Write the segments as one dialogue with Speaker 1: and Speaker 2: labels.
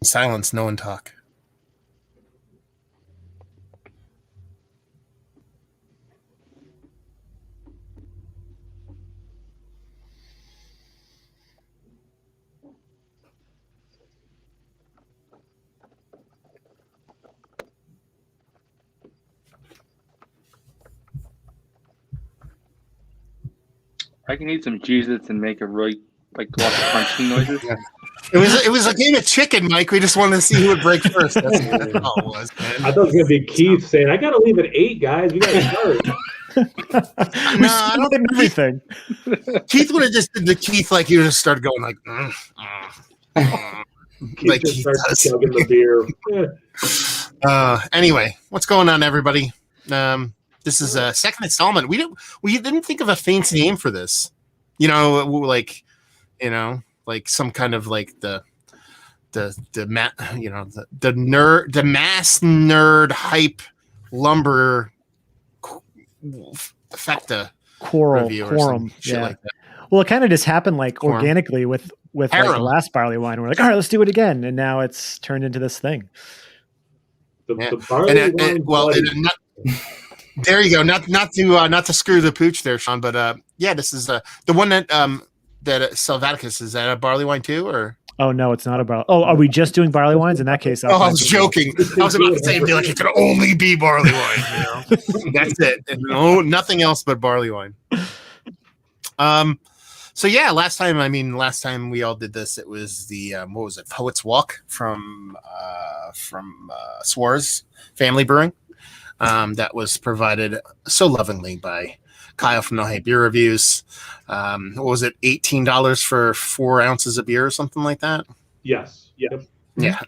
Speaker 1: Silence, no one talk.
Speaker 2: I can eat some Cheez-Its and make a really lots of crunching noises.
Speaker 1: Yeah. It was a game of chicken, Mike. We just wanted to see who would break first. That's all it was, man.
Speaker 3: I thought it was gonna be Keith saying, "I gotta leave at 8, guys. We gotta start."
Speaker 4: No, I don't think everything.
Speaker 1: Keith would have just did the Keith like he would have started going like,
Speaker 3: Keith
Speaker 1: like
Speaker 3: just
Speaker 1: he
Speaker 3: starts
Speaker 1: does.
Speaker 3: chugging the beer.
Speaker 1: Anyway, what's going on, everybody? This is a second installment. We didn't think of a fancy name for this. Like some kind of like the mass nerd hype lumber fecta
Speaker 4: quorum.
Speaker 1: Shit like that.
Speaker 4: Well, it kind of just happened like
Speaker 1: Quorum.
Speaker 4: organically with like the last Barleywine. We're like, all right, let's do it again, and now it's turned into this thing.
Speaker 3: The Barleywine
Speaker 1: there you go. Not to screw the pooch there, Sean, but this is the one that Salvaticus, is that a Barleywine too, or?
Speaker 4: Oh no, it's not a barley. Oh, are we just doing Barleywines? In that case,
Speaker 1: I was joking. I was about to say, be like, it could only be Barleywine. That's it. And nothing else but Barleywine. So yeah, last time we all did this, it was the what was it? Poet's Walk from Swar's Family Brewing. That was provided so lovingly by Kyle from No Hate Beer Reviews. What was it? $18 for 4 ounces of beer or something like that.
Speaker 3: Yes. Yep.
Speaker 1: Yeah.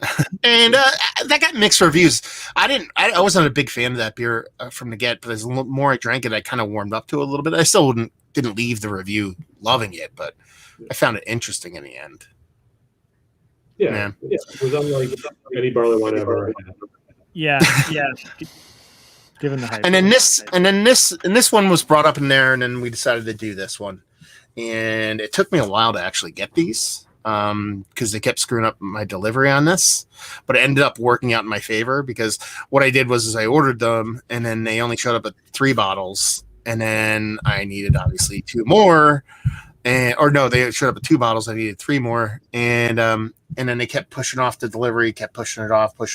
Speaker 1: And that got mixed reviews. I wasn't a big fan of that beer from the get, but as the more I drank it, I kind of warmed up to it a little bit. I still didn't leave the review loving it, but I found it interesting in the end.
Speaker 3: Yeah. It was unlike any Barleywine ever had.
Speaker 4: Yeah. Given the hype.
Speaker 1: And then this one was brought up in there, and then we decided to do this one. And it took me a while to actually get these because they kept screwing up my delivery on this, but it ended up working out in my favor because what I did was I ordered them, and then they only showed up at 3 bottles, and then I needed obviously 2 more, they showed up at 2 bottles. I needed 3 more, and then they kept pushing off the delivery, kept pushing it off. To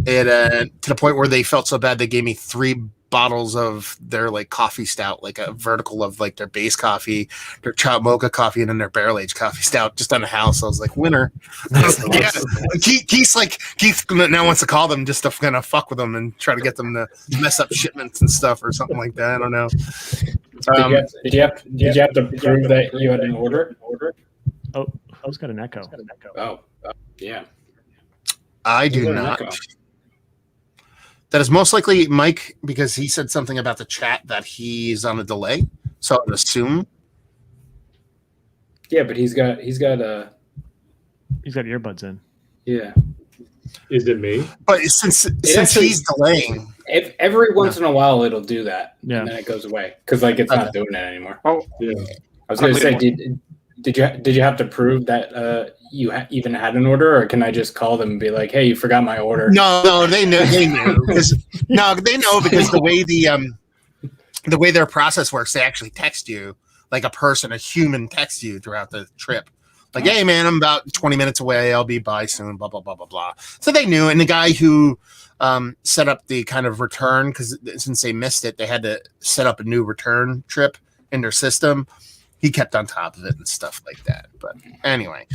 Speaker 1: the point where they felt so bad they gave me 3 bottles of their like coffee stout, like a vertical of like their base coffee, their chopped mocha coffee, and then their barrel aged coffee stout just on the house. I was like, winner. Yeah. Keith now wants to call them just to kind of fuck with them and try to get them to mess up shipments and stuff or something like that. I don't know.
Speaker 5: Did you have to prove that you had an order?
Speaker 4: Oh, I was got an echo.
Speaker 5: Oh, yeah.
Speaker 1: I do not. That is most likely Mike, because he said something about the chat that he's on a delay. So I would assume.
Speaker 5: Yeah, but he's got
Speaker 4: earbuds in.
Speaker 5: Yeah.
Speaker 3: Is it me?
Speaker 1: But since he's delaying,
Speaker 5: every once in a while it'll do that,
Speaker 4: and
Speaker 5: then it goes away because like it's not doing it anymore.
Speaker 2: Oh,
Speaker 3: yeah.
Speaker 5: I was going to say, did you have to prove that you even had an order, or can I just call them and be like, "Hey, you forgot my order"?
Speaker 1: No, they knew. They know because the way their process works, they actually text you like a human texts you throughout the trip. Like, hey man, I'm about 20 minutes away. I'll be by soon. Blah blah blah blah blah. So they knew, and the guy who set up the kind of return, because since they missed it, they had to set up a new return trip in their system. He kept on top of it and stuff like that. But anyway,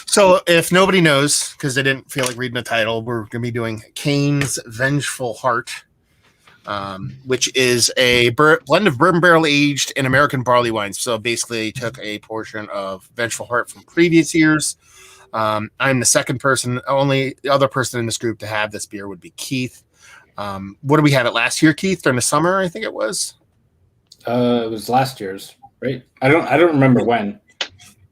Speaker 1: so if nobody knows, because they didn't feel like reading the title, we're going to be doing Kane's Vengeful Heart, which is a blend of bourbon barrel aged and American barley wines. So basically took a portion of Vengeful Heart from previous years. I'm the second person, only the other person in this group to have this beer would be Keith. What did we have it last year, Keith? During the summer, I think it was.
Speaker 5: It was last year's. Right, I don't remember when.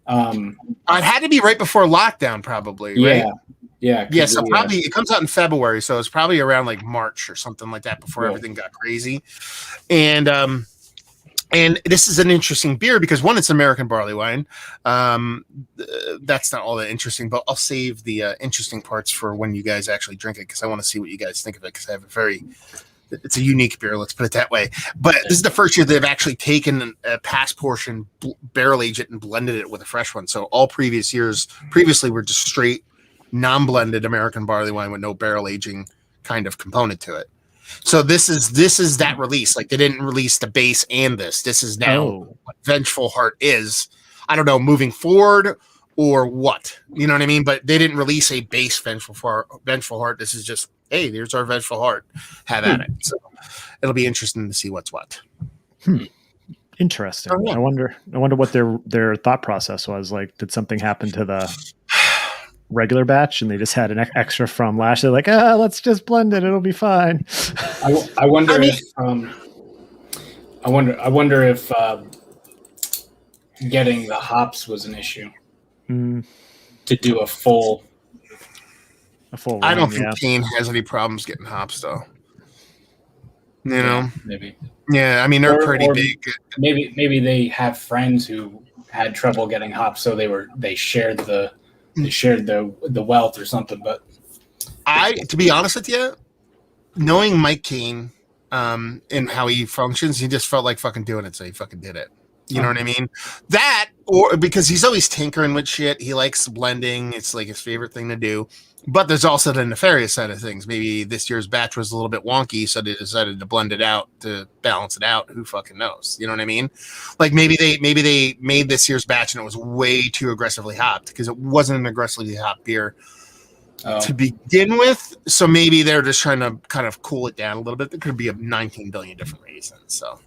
Speaker 1: It had to be right before lockdown, probably. Right?
Speaker 5: Yeah.
Speaker 1: So probably it comes out in February, so it's probably around like March or something like that before everything got crazy. And And this is an interesting beer because one, it's American barley wine. That's not all that interesting, but I'll save the interesting parts for when you guys actually drink it because I want to see what you guys think of it because I have it's a unique beer. Let's put it that way. But this is the first year they've actually taken a past portion, barrel aged it, and blended it with a fresh one. So all previous years previously were just straight non-blended American barley wine with no barrel aging kind of component to it. So this is that release. Like they didn't release the base and this. This is now what Vengeful Heart is. I don't know, moving forward or what. You know what I mean? But they didn't release a base Vengeful Heart. This is just, hey, here's our Vengeful Heart. Have at it. So it'll be interesting to see what's what.
Speaker 4: Interesting. I wonder what their thought process was. Like, did something happen to the regular batch and they just had an extra from last year? Like, let's just blend it. It'll be fine.
Speaker 5: I wonder if getting the hops was an issue to do a full.
Speaker 1: I don't think Kane has any problems getting hops though. You know,
Speaker 5: maybe.
Speaker 1: Yeah, I mean they're pretty big.
Speaker 5: Maybe they have friends who had trouble getting hops, so they shared the wealth or something. But
Speaker 1: to be honest with you, knowing Mike Kane and how he functions, he just felt like fucking doing it, so he fucking did it. You know what I mean? That, or because he's always tinkering with shit. He likes blending. It's like his favorite thing to do. But there's also the nefarious side of things. Maybe this year's batch was a little bit wonky, so they decided to blend it out to balance it out. Who fucking knows? You know what I mean? Like maybe they made this year's batch and it was way too aggressively hopped because it wasn't an aggressively hopped beer to begin with. So maybe they're just trying to kind of cool it down a little bit. There could be 19 billion different reasons. So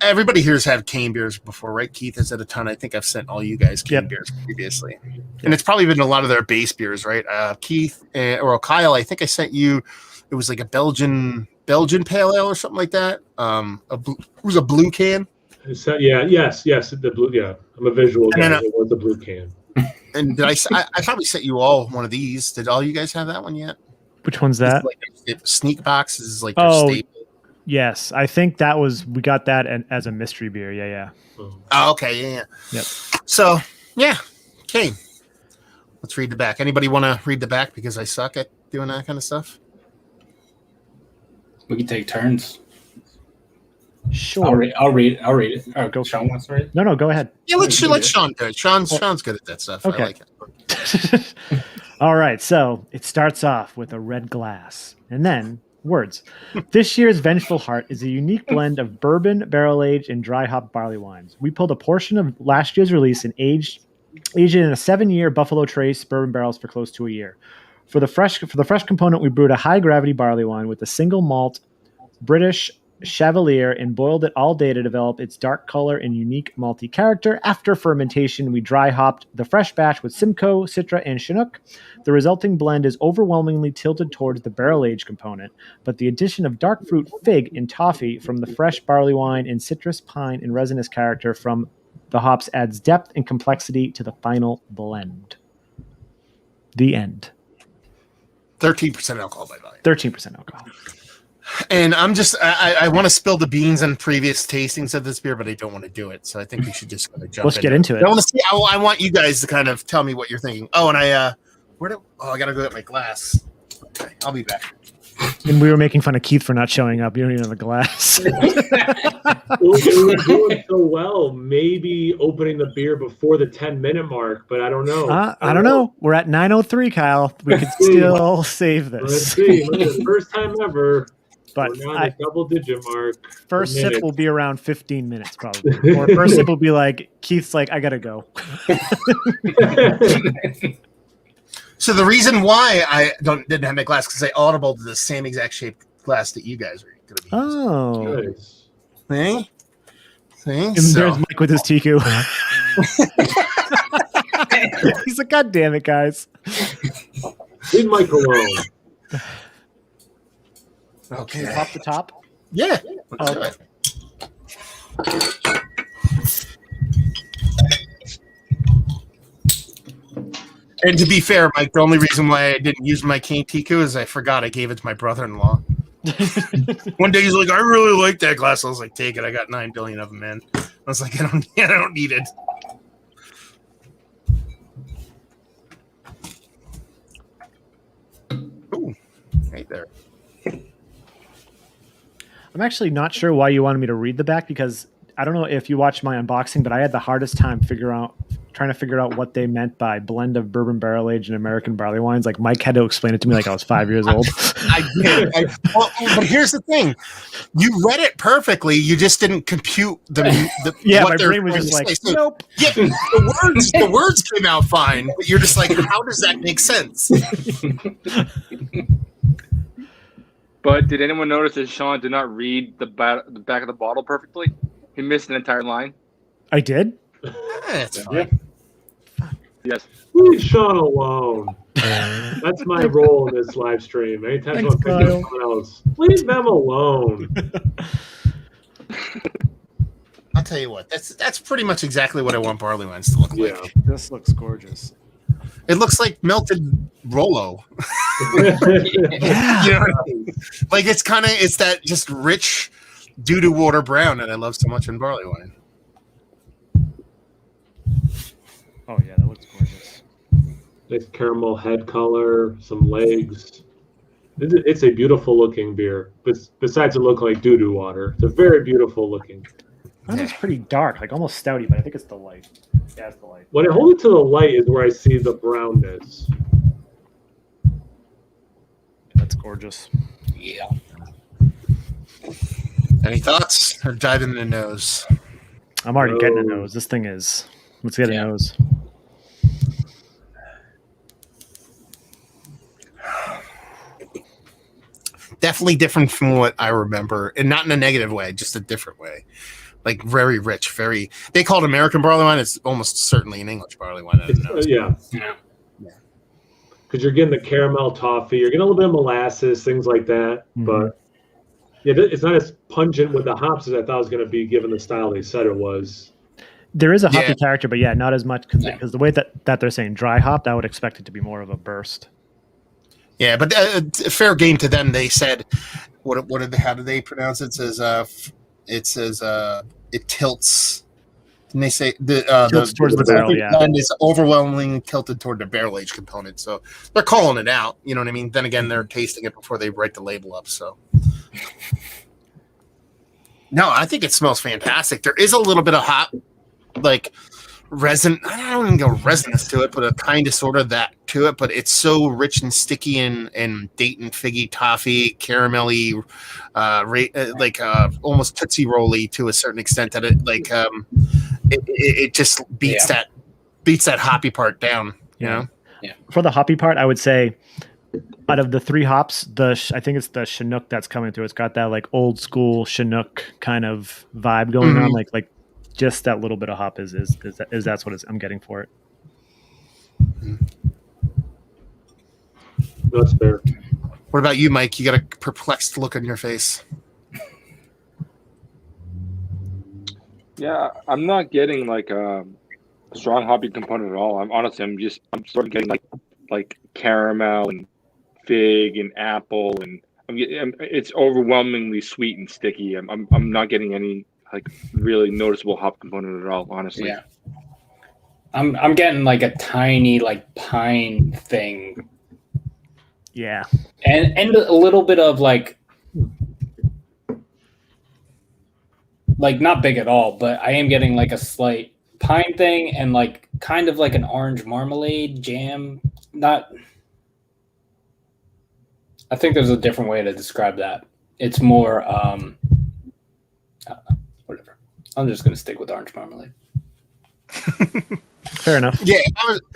Speaker 1: everybody here's had Kane beers before, right? Keith has had a ton. I think I've sent all you guys Kane beers previously. And it's probably been a lot of their base beers, right? Keith or Kyle, I think I sent you, it was like a Belgian pale ale or something like that. It was a blue can.
Speaker 3: Yes, the blue. Yeah, I'm a visual guy. It was a blue can.
Speaker 1: And did I probably sent you all one of these. Did all you guys have that one yet?
Speaker 4: Which one's that?
Speaker 1: Like Sneak Box is like their staple.
Speaker 4: Yes, I think we got that as a mystery beer. Yeah.
Speaker 1: Oh, okay, yeah. Yep. So, yeah, Kane. Let's read the back. Anybody want to read the back because I suck at doing that kind of stuff?
Speaker 5: We can take turns.
Speaker 4: Sure.
Speaker 5: I'll read it. Oh, go. Sean wants to read it?
Speaker 4: No, go ahead.
Speaker 1: Yeah, let Sean do it. Sean's good at that stuff.
Speaker 4: Okay.
Speaker 1: I like it.
Speaker 4: All right, so it starts off with a red glass, and then words. This year's Vengeful Heart is a unique blend of bourbon, barrel-aged, and dry hop barley wines. We pulled a portion of last year's release and aged it in a 7-year Buffalo Trace bourbon barrels for close to a year. For the fresh component, we brewed a high-gravity barley wine with a single malt British Chevalier and boiled it all day to develop its dark color and unique malty character. After fermentation, we dry hopped the fresh batch with Simcoe, Citra, and Chinook. The resulting blend is overwhelmingly tilted towards the barrel-aged component, but the addition of dark fruit, fig, and toffee from the fresh barley wine and citrus, pine, and resinous character from the hops adds depth and complexity to the final blend. The end.
Speaker 1: 13% alcohol by volume.
Speaker 4: 13% alcohol.
Speaker 1: And I want to spill the beans on previous tastings of this beer, but I don't want to do it. So I think we should just kind of jump.
Speaker 4: Let's get into it.
Speaker 1: I want to see. I want you guys to kind of tell me what you're thinking. Oh, and I gotta go get my glass. Okay, I'll be back.
Speaker 4: And we were making fun of Keith for not showing up. You don't even have a glass.
Speaker 3: We were doing so well. Maybe opening the beer before the 10-minute mark, but I don't know.
Speaker 4: I don't know. We're at 9:03, Kyle. We could still save this.
Speaker 3: Let's see. The first time ever.
Speaker 4: But
Speaker 3: we're not a double-digit mark.
Speaker 4: First sip will be around 15 minutes, probably. Or first sip will be like, Keith's like, I gotta go.
Speaker 1: So the reason why I didn't have my glass because I audible to the same exact shaped glass that you guys are going to be using.
Speaker 4: Oh,
Speaker 3: nice.
Speaker 1: See?
Speaker 4: And there's Mike with his Tiku. He's like, God damn it, guys.
Speaker 3: Leave Mike alone.
Speaker 1: Okay.
Speaker 4: Pop the top?
Speaker 1: Yeah.
Speaker 4: Okay.
Speaker 1: And to be fair, Mike, the only reason why I didn't use my Kane Tiku is I forgot I gave it to my brother-in-law. One day he's like, I really like that glass. I was like, take it. I got 9 billion of them, man. I was like, I don't need it. Ooh, right there.
Speaker 4: I'm actually not sure why you wanted me to read the back, because I don't know if you watched my unboxing, but I had the hardest time trying to figure out what they meant by blend of bourbon barrel aged and American barley wines. Like Mike had to explain it to me like I was 5 years old.
Speaker 1: I did. Well, but here's the thing: you read it perfectly. You just didn't compute the
Speaker 4: Yeah,
Speaker 1: what
Speaker 4: my
Speaker 1: they're
Speaker 4: brain was
Speaker 1: trying
Speaker 4: just
Speaker 1: to
Speaker 4: like,
Speaker 1: say. So,
Speaker 4: nope.
Speaker 1: yeah, the words came out fine, but you're just like, how does that make sense?
Speaker 2: But did anyone notice that Shaun did not read the back of the bottle perfectly? He missed an entire line.
Speaker 4: I did?
Speaker 1: That's fine.
Speaker 2: Yes.
Speaker 3: Leave Shaun alone. That's my role in this live stream. Anytime
Speaker 4: Thanks,
Speaker 3: someone picks up someone else, leave them alone.
Speaker 1: I'll tell you what. That's pretty much exactly what I want barley wines to look
Speaker 3: Yeah.
Speaker 1: like.
Speaker 4: This looks gorgeous.
Speaker 1: It looks like melted Rolo.
Speaker 4: Yeah.
Speaker 1: You know what I mean? Like it's that just rich doo-doo water brown that I love so much in barley wine.
Speaker 4: Oh, yeah, that looks gorgeous.
Speaker 3: Nice caramel head color, some legs. It's a beautiful looking beer. Besides it look like doo-doo water, it's a very beautiful looking.
Speaker 4: Mine is pretty dark, like almost stouty, but I think it's the light. Yeah, it's the light.
Speaker 3: When I hold it to the light is where I see the brownness.
Speaker 4: That's gorgeous.
Speaker 5: Yeah.
Speaker 1: Any thoughts? Or dive in the nose.
Speaker 4: I'm already getting a
Speaker 3: No.
Speaker 4: nose. This thing is. Let's get a
Speaker 5: Yeah.
Speaker 4: nose.
Speaker 1: Definitely different from what I remember, and not in a negative way, just a different way. Like very rich, very. They call it American barley wine. It's almost certainly an English barley wine. I don't know.
Speaker 3: Yeah. Because you're getting the caramel toffee, you're getting a little bit of molasses, things like that.
Speaker 4: Mhm.
Speaker 3: But yeah, it's not as pungent with the hops as I thought it was going to be, given the style they said it was.
Speaker 4: There is a hoppy
Speaker 1: Yeah.
Speaker 4: character, but yeah, not as much because the way that they're saying dry hopped, I would expect it to be more of a burst.
Speaker 1: Yeah, but fair game to them. They said, how did they pronounce it? It says it tilts. And they say
Speaker 4: Tilts towards the barrel, yeah.
Speaker 1: And is overwhelmingly tilted toward the barrel age component. So they're calling it out. You know what I mean? Then again, they're tasting it before they write the label up. So no, I think it smells fantastic. There is a little bit of hop, like resin. I don't even go resinous to it, but a kind of sort of that to it. But it's so rich and sticky and date and figgy toffee, caramelly, almost Tootsie Roll-y to a certain extent that it just beats that hoppy part down. You know.
Speaker 5: Yeah.
Speaker 4: For the hoppy part, I would say out of the three hops, I think it's the Chinook that's coming through. It's got that like old school Chinook kind of vibe going on, like just that little bit of hop is that's what I'm getting for it.
Speaker 3: That's fair.
Speaker 1: What about you, Mike? You got a perplexed look on your face.
Speaker 2: Yeah, I'm not getting like a strong hoppy component at all. I'm sort of getting like caramel and fig and apple, and it's overwhelmingly sweet and sticky. I'm not getting any like really noticeable hop component at all, honestly.
Speaker 5: Yeah. I'm getting like a tiny like pine thing.
Speaker 4: Yeah.
Speaker 5: And a little bit of like not big at all, but I am getting like a slight pine thing and like kind of like an orange marmalade jam. I think there's a different way to describe that. It's more whatever. I'm just gonna stick with orange marmalade.
Speaker 4: Fair enough.
Speaker 1: Yeah,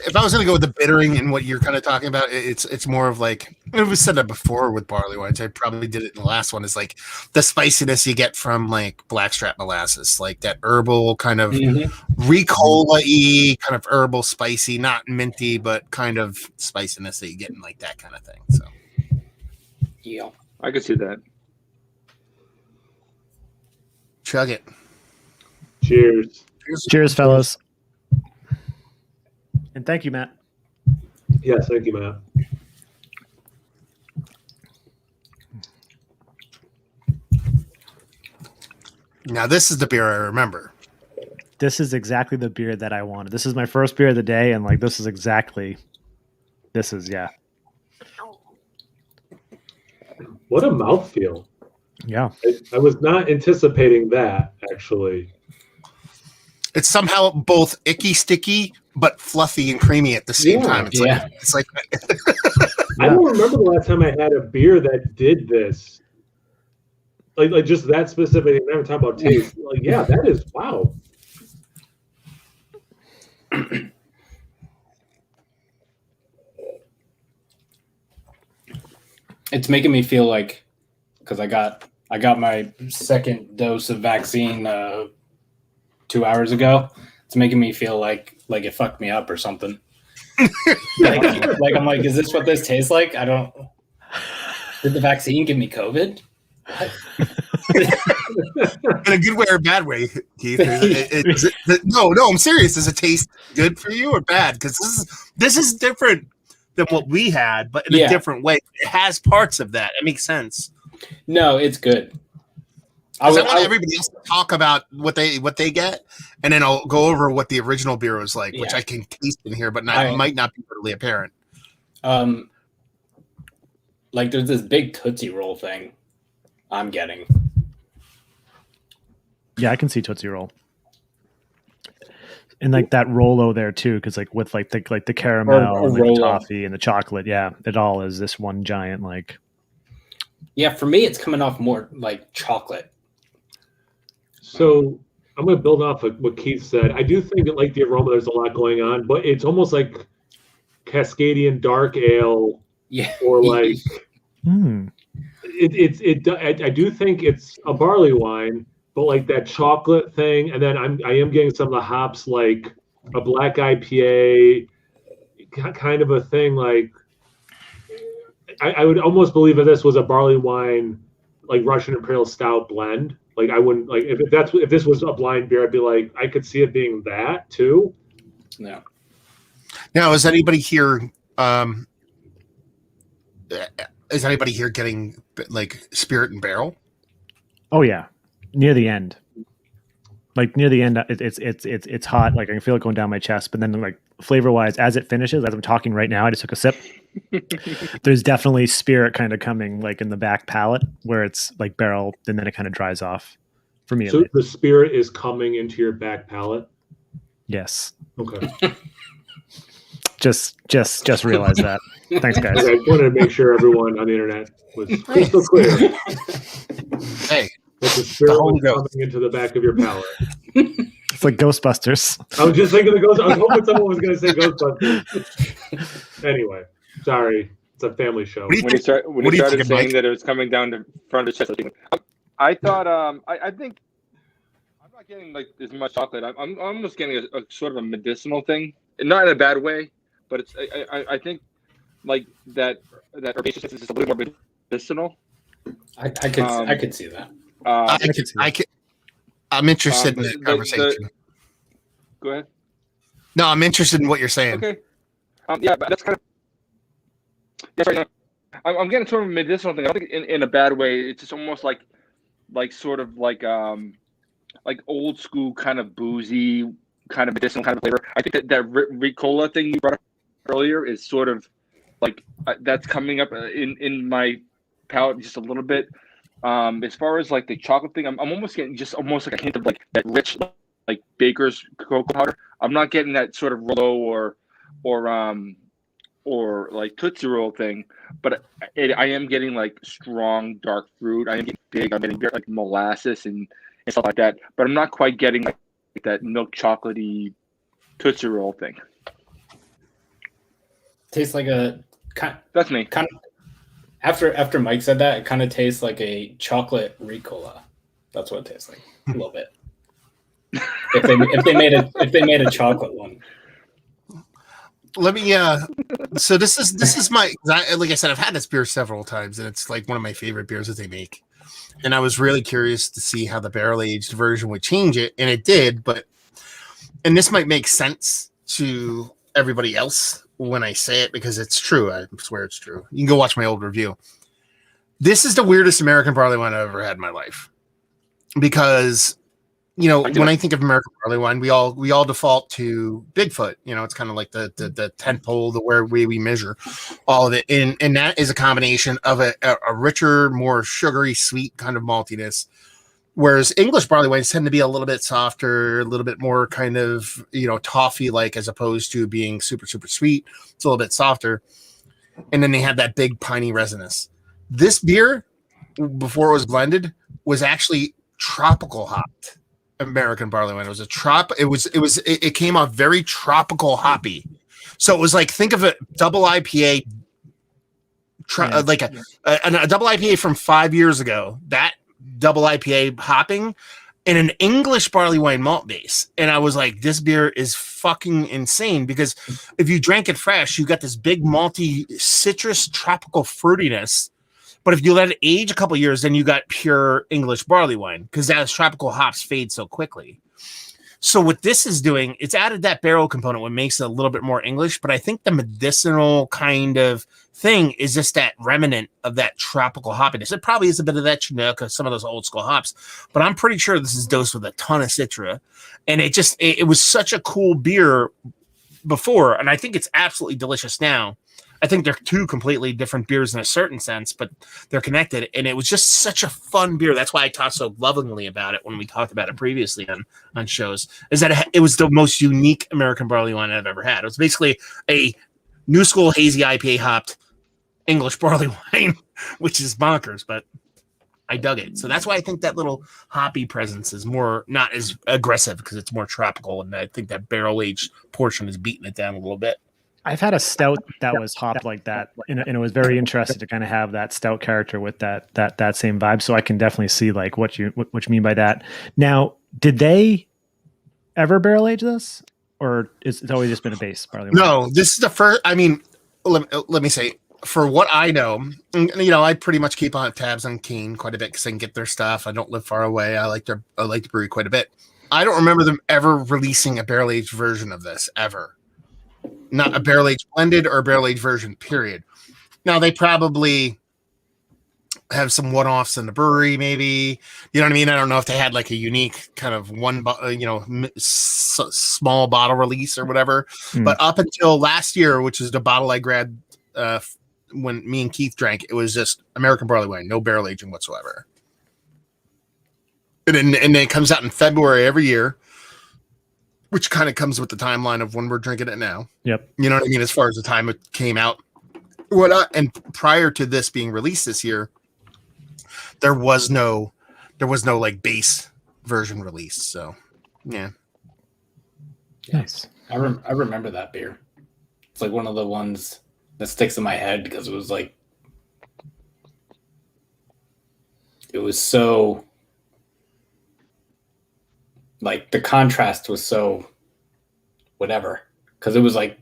Speaker 1: if I was going to go with the bittering and what you're kind of talking about, it's more of like, it was said that before with barley wines. I probably did it in the last one. Is like the spiciness you get from like blackstrap molasses, like that herbal kind of Ricola-y kind of herbal spicy, not minty, but kind of spiciness that you get in like that kind of thing. So
Speaker 5: Yeah.
Speaker 2: I could see that.
Speaker 1: chug it.
Speaker 3: Cheers.
Speaker 4: Cheers, fellas. And thank you, Matt.
Speaker 3: Yes, thank you, Matt.
Speaker 1: Now this is the beer I remember.
Speaker 4: This is exactly the beer that I wanted. This is my first beer of the day, and like this is yeah.
Speaker 3: What a mouthfeel.
Speaker 4: Yeah.
Speaker 3: I was not anticipating that, actually.
Speaker 1: It's somehow both icky, sticky, but fluffy and creamy at the same time. It's like
Speaker 3: I don't remember the last time I had a beer that did this. Like just that specific. I'm never talking about taste. Like, yeah, that is wow.
Speaker 5: It's making me feel like, because I got my second dose of vaccine 2 hours ago. It's making me feel like it fucked me up or something. like I'm like, is this what this tastes like? I don't. Did the vaccine give me COVID?
Speaker 1: in a good way or bad way, Keith. No, I'm serious. Does it taste good for you or bad? Because this is different than what we had, but in a different way. It has parts of that. It makes sense.
Speaker 5: No, it's good.
Speaker 1: I want everybody else to talk about what they get, and then I'll go over what the original beer was like, which I can taste in here, but might not be totally apparent.
Speaker 5: Like there's this big Tootsie Roll thing I'm getting.
Speaker 4: Yeah, I can see Tootsie Roll. And like that Rolo there too, because like with like the caramel and like the toffee and the chocolate, it all is this one giant like.
Speaker 5: Yeah, for me, it's coming off more like chocolate.
Speaker 3: So I'm going to build off of what Keith said. I do think that like the aroma, there's a lot going on, but it's almost like Cascadian dark ale, or like I do think it's a barley wine, but like that chocolate thing, and then I am getting some of the hops like a black IPA, kind of a thing like. I would almost believe that this was a barley wine, like Russian Imperial Stout blend. Like I wouldn't like if this was a blind beer, I'd be like I could see it being that too.
Speaker 5: No.
Speaker 1: Now, is anybody here? Is anybody here getting like Spirit and Barrel?
Speaker 4: Oh yeah, near the end. Like near the end, it's hot. Like I can feel it going down my chest. But then, like flavor wise, as it finishes, as I'm talking right now, I just took a sip. There's definitely spirit kind of coming, like in the back palate, where it's like barrel, and then it kind of dries off. For me,
Speaker 3: so the spirit is coming into your back palate.
Speaker 4: Yes.
Speaker 3: Okay.
Speaker 4: Just realize that. Thanks, guys.
Speaker 3: Okay, I wanted to make sure everyone on the internet was crystal clear.
Speaker 1: Hey.
Speaker 3: That the spirit was coming into the back of your palate.
Speaker 4: It's like Ghostbusters.
Speaker 3: I was just thinking of Ghostbusters. I was hoping someone was going to say Ghostbusters. Anyway, sorry. It's a family show.
Speaker 2: When you started saying that it was coming down the front of the chest, I thought, I think I'm not getting like as much chocolate. I'm almost getting a sort of a medicinal thing, not in a bad way, but it's. I think like that herbaceousness is a little more medicinal.
Speaker 5: I could see that.
Speaker 1: I'm interested in the conversation.
Speaker 2: Go ahead.
Speaker 1: No, I'm interested in what you're saying.
Speaker 2: Okay. Yeah, but that's kind of. Yes, right now. I'm getting sort of a medicinal thing. I don't think in a bad way. It's just almost like sort of like old school kind of boozy kind of medicinal kind of flavor. I think that Ricola thing you brought up earlier is sort of like that's coming up in my palate just a little bit. As far as like the chocolate thing, I'm almost getting just almost like a hint of like that rich like baker's cocoa powder. I'm not getting that sort of Rolo or like Tootsie Roll thing, but I am getting like strong dark fruit. I am getting big. I'm getting like molasses and stuff like that. But I'm not quite getting like that milk chocolatey Tootsie Roll thing.
Speaker 5: Tastes like a
Speaker 2: that's me.
Speaker 5: Kind of after Mike said that, it kind of tastes like a chocolate Ricola. That's what it tastes like a little bit. if they made a chocolate one.
Speaker 1: Let me so this is my like I said, I've had this beer several times and it's like one of my favorite beers that they make. And I was really curious to see how the barrel aged version would change it, and it did, and this might make sense to everybody else when I say it because it's true. I swear it's true. You can go watch my old review. This is the weirdest American barley wine I've ever had in my life because you know, when I think of American barley wine, we all default to Bigfoot. You know, it's kind of like the tent pole, the way we measure all of it, and that is a combination of a richer, more sugary, sweet kind of maltiness. Whereas English barley wines tend to be a little bit softer, a little bit more kind of, you know, toffee like, as opposed to being super super sweet. It's a little bit softer, and then they have that big piney resinous. This beer, before it was blended, was actually tropical hopped American barley wine. It was it came off very tropical hoppy. So it was like, think of a double IPA, like a double IPA from 5 years ago. That double IPA hopping in an English barley wine malt base. And I was like, this beer is fucking insane, because if you drank it fresh, you got this big malty citrus tropical fruitiness. But if you let it age a couple years, then you got pure English barley wine, because those tropical hops fade so quickly. So what this is doing, it's added that barrel component, what makes it a little bit more English. But I think the medicinal kind of thing is just that remnant of that tropical hoppiness. It probably is a bit of that Chinook or some of those old school hops, but I'm pretty sure this is dosed with a ton of Citra. And it was such a cool beer before, and I think it's absolutely delicious now. I think they're two completely different beers in a certain sense, but they're connected. And it was just such a fun beer. That's why I talked so lovingly about it when we talked about it previously on shows, is that it was the most unique American barley wine I've ever had. It was basically a new school hazy IPA hopped English barley wine, which is bonkers, but I dug it. So that's why I think that little hoppy presence is more, not as aggressive, because it's more tropical. And I think that barrel aged portion is beating it down a little bit.
Speaker 4: I've had a stout that was hopped like that, and it was very interesting to kind of have that stout character with that same vibe. So I can definitely see like what you mean by that. Now, did they ever barrel age this, or it's always just been a base barley wine?
Speaker 1: No, this is the first. I mean, let me say, for what I know, you know, I pretty much keep on tabs on Kane quite a bit because I can get their stuff. I don't live far away. I like the brewery quite a bit. I don't remember them ever releasing a barrel aged version of this ever. Not a barrel aged blended or a barrel aged version, period. Now they probably have some one-offs in the brewery, maybe. You know what I mean? I don't know if they had like a unique kind of small bottle release or whatever. But up until last year, which is the bottle I grabbed when me and Keith drank, it was just American barley wine, no barrel aging whatsoever. And then it comes out in February every year, which kind of comes with the timeline of when we're drinking it now.
Speaker 4: Yep.
Speaker 1: You know what I mean? As far as the time it came out. Whatnot. And prior to this being released this year, there was no like base version release. So, yeah.
Speaker 4: Nice.
Speaker 5: I remember that beer. It's like one of the ones that sticks in my head because it was like, it was so, like the contrast was so whatever, because it was like,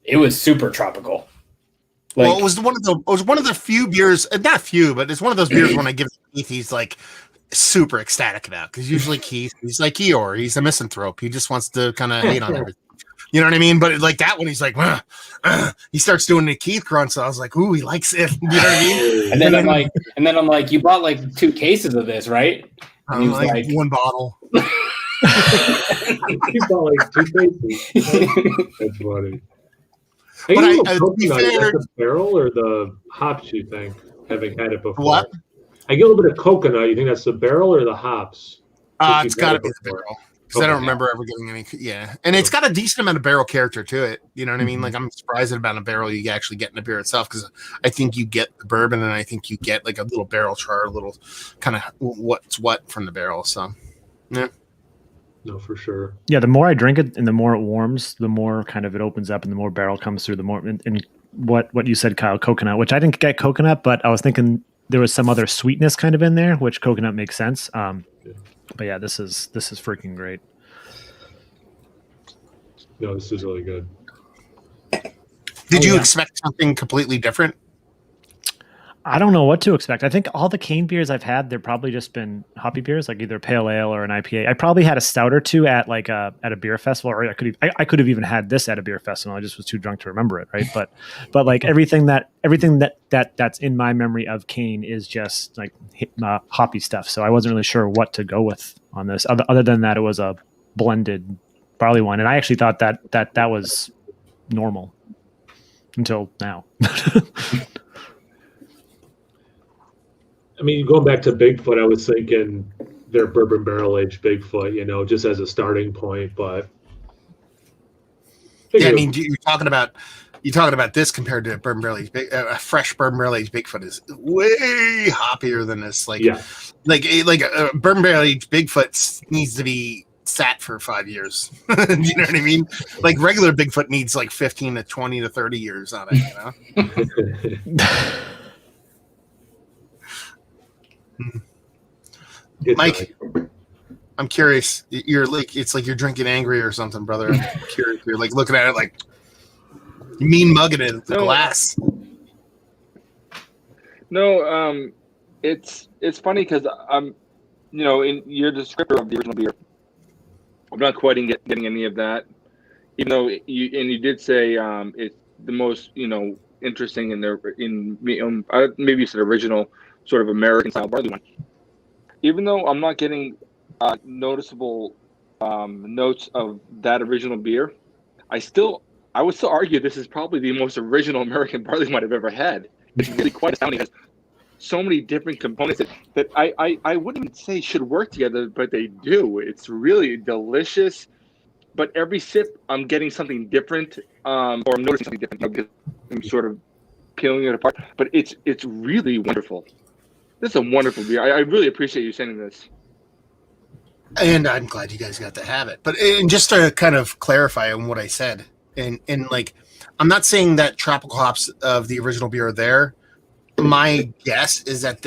Speaker 5: it was super tropical. Like,
Speaker 1: well, it was one of the few beers, not few, but it's one of those beers when I give Keith, he's like super ecstatic about, because usually Keith, he's like Eeyore, he's a misanthrope. He just wants to kind of hate on everything. You know what I mean? But like that one, he's like, he starts doing the Keith grunt. So I was like, ooh, he likes it. You know what I mean?
Speaker 5: and then I'm like, you bought like 2 cases of this, right? And
Speaker 1: he was like, one bottle.
Speaker 3: He bought like 2 cases. That's funny. Hey,
Speaker 1: to be fair,
Speaker 3: the barrel or the hops, you think, having had it before?
Speaker 1: What?
Speaker 3: I get a little bit of coconut. You think that's the barrel or the hops?
Speaker 1: It's got to be the barrel. Because I don't remember ever getting any. Yeah. And it's got a decent amount of barrel character to it. You know what I mean? Like, I'm surprised about a barrel you actually get in the beer itself, because I think you get the bourbon and I think you get like a little barrel char, a little kind of what's what from the barrel. So, yeah.
Speaker 3: No, for sure.
Speaker 4: Yeah, the more I drink it and the more it warms, the more kind of it opens up and the more barrel comes through, the more. And what you said, Kyle, coconut, which I didn't get coconut, but I was thinking there was some other sweetness kind of in there, which coconut makes sense. But yeah, this is freaking great.
Speaker 3: No, this is really good.
Speaker 1: Did you expect something completely different?
Speaker 4: I don't know what to expect. I think all the Kane beers I've had, they're probably just been hoppy beers, like either pale ale or an IPA. I probably had a stout or two at like at a beer festival, or I could have even had this at a beer festival. I just was too drunk to remember it, right? But like everything that's in my memory of Kane is just like hoppy stuff. So I wasn't really sure what to go with on this. Other than that, it was a blended barley wine, and I actually thought that was normal until now.
Speaker 3: I mean, going back to Bigfoot, I was thinking their bourbon barrel aged Bigfoot, just as a starting point. But
Speaker 1: yeah, I mean, you're talking about this compared to bourbon barrel aged. A fresh bourbon barrel aged Bigfoot is way hoppier than this. Like a bourbon barrel aged Bigfoot needs to be sat for 5 years. You know what I mean? Like regular Bigfoot needs like 15 to 20 to 30 years on it. Mike, I'm curious. You're like, it's like you're drinking angry or something, brother. I'm curious. You're like looking at it like you mean mugging it at the glass.
Speaker 2: No, it's funny because I'm, in your descriptor of the original beer, I'm not quite getting any of that. Even though you did say it's the most interesting maybe you said original sort of American style barley wine. Even though I'm not getting noticeable notes of that original beer, I would still argue this is probably the most original American barley wine I've ever had. It's really quite astounding. It has so many different components that I wouldn't even say should work together, but they do. It's really delicious. But every sip, I'm getting something different, or I'm noticing something different because I'm sort of peeling it apart. But it's really wonderful. This is a wonderful beer. I really appreciate you sending this.
Speaker 1: And I'm glad you guys got to have it. But and just to kind of clarify on what I said, and like, I'm not saying that tropical hops of the original beer are there. My guess is that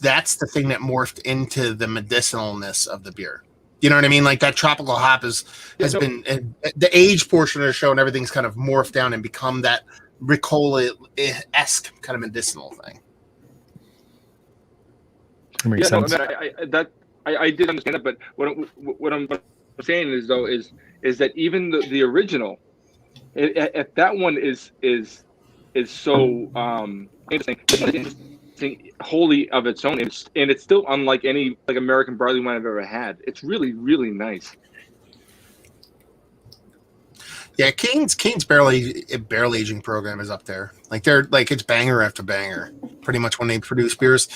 Speaker 1: that's the thing that morphed into the medicinalness of the beer. You know what I mean? Like that tropical hop has been the age portion of the show and everything's kind of morphed down and become that Ricola-esque kind of medicinal thing.
Speaker 4: Makes sense.
Speaker 2: I did understand that, but what I'm saying is that even the original, if that one is so interesting, wholly of its own, and it's still unlike any like American barley wine I've ever had. It's really, really nice.
Speaker 1: Yeah, Kane's barrel aging program is up there. Like they're like it's banger after banger, pretty much when they produce beers.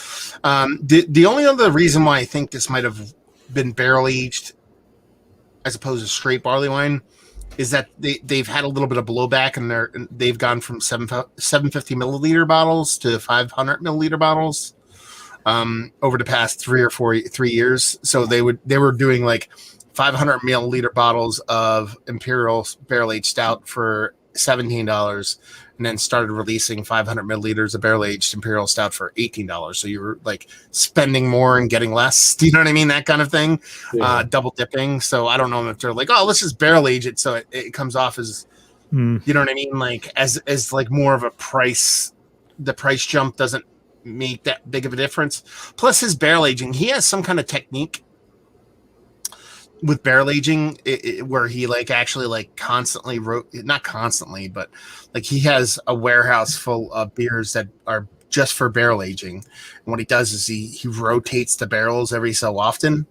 Speaker 1: The only other reason why I think this might have been barrel aged as opposed to straight barley wine is that they've had a little bit of blowback and they've gone from 750 milliliter bottles to 500 milliliter bottles over the past 3 years. So they were doing like 500 milliliter bottles of Imperial barrel aged stout for $17, and then started releasing 500 milliliters of barrel aged Imperial stout for $18. So you were like spending more and getting less. Do you know what I mean? That kind of thing, double dipping. So I don't know if they're like, oh, let's just barrel age it so it comes off as, you know what I mean? Like as like more of a price. The price jump doesn't make that big of a difference. Plus his barrel aging, he has some kind of technique with barrel aging where he like actually like constantly not constantly, but like he has a warehouse full of beers that are just for barrel aging. And what he does is he rotates the barrels every so often,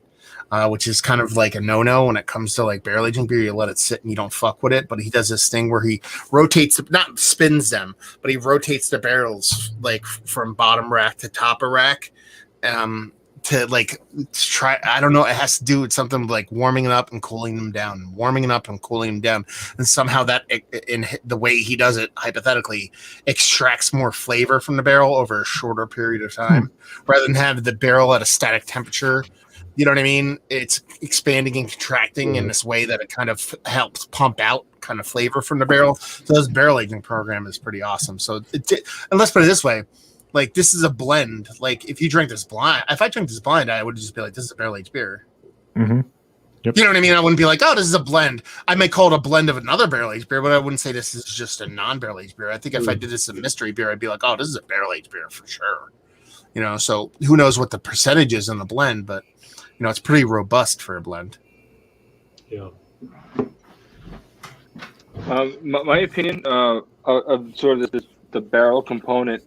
Speaker 1: which is kind of like a no-no when it comes to like barrel aging beer. You let it sit and you don't fuck with it. But he does this thing where he rotates, not spins them, but he rotates the barrels like from bottom rack to top of rack. To like try, I don't know, it has to do with something like warming it up and cooling them down, and somehow that in the way he does it hypothetically extracts more flavor from the barrel over a shorter period of time rather than have the barrel at a static temperature. You know what I mean? It's expanding and contracting in this way that it kind of helps pump out kind of flavor from the barrel. So this barrel aging program is pretty awesome. So and let's put it this way. Like, this is a blend. Like, if I drink this blind, I would just be like, this is a barrel aged beer.
Speaker 4: Mm-hmm. Yep.
Speaker 1: You know what I mean? I wouldn't be like, oh, this is a blend. I may call it a blend of another barrel aged beer, but I wouldn't say this is just a non-barrel aged beer. I think if I did this as a mystery beer, I'd be like, oh, this is a barrel aged beer for sure. You know, so who knows what the percentage is in the blend, but, you know, it's pretty robust for a blend.
Speaker 3: Yeah.
Speaker 2: My opinion of sort of the barrel component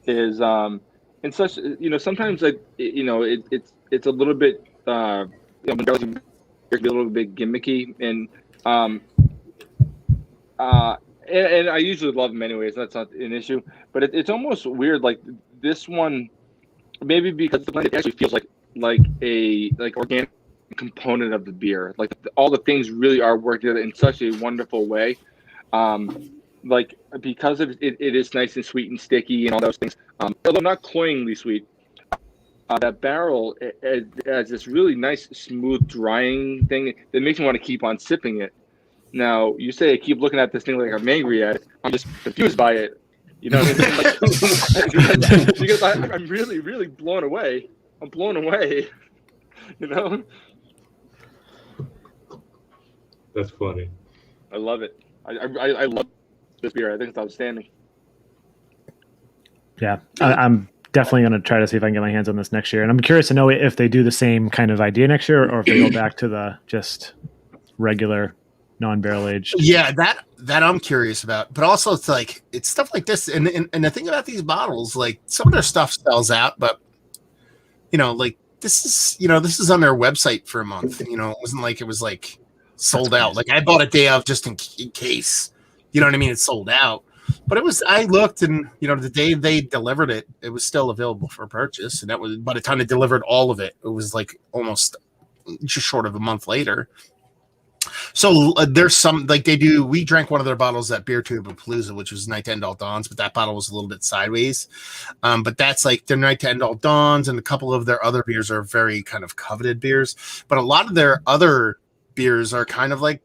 Speaker 2: is in such, you know, sometimes like, you know, it's a little bit you know, barrels can be a little bit gimmicky, and I usually love them anyways. That's not an issue, but it's almost weird. Like this one, maybe because the blend it actually feels like a organic component of the beer. Like all the things really are worked together in such a wonderful way. Like because of it is nice and sweet and sticky and all those things. Although not cloyingly sweet. That barrel has this really nice, smooth, drying thing that makes me want to keep on sipping it. Now, you say I keep looking at this thing like I'm angry at it. I'm just confused by it. You know what I mean? Because I'm really, really blown away. I'm blown away. You know?
Speaker 3: That's funny.
Speaker 2: I love it. I love this beer. I think it's outstanding.
Speaker 4: Yeah, I'm definitely going to try to see if I can get my hands on this next year. And I'm curious to know if they do the same kind of idea next year or if they go back to the just regular non-barrel aged.
Speaker 1: Yeah, that I'm curious about. But also it's stuff like this. And the thing about these bottles, like some of their stuff sells out, but like this is on their website for a month. It wasn't like it was like sold out. Like I bought a day of just in case. You know what I mean? It's sold out. But I looked and, the day they delivered it, it was still available for purchase. And that was, by the time they delivered all of it, it was like almost just short of a month later. So there's some, like we drank one of their bottles at Beer Tube of Palooza, which was Night to End All Dawns, but that bottle was a little bit sideways. But that's like their Night to End All Dawns, and a couple of their other beers are very kind of coveted beers. But a lot of their other beers are kind of like,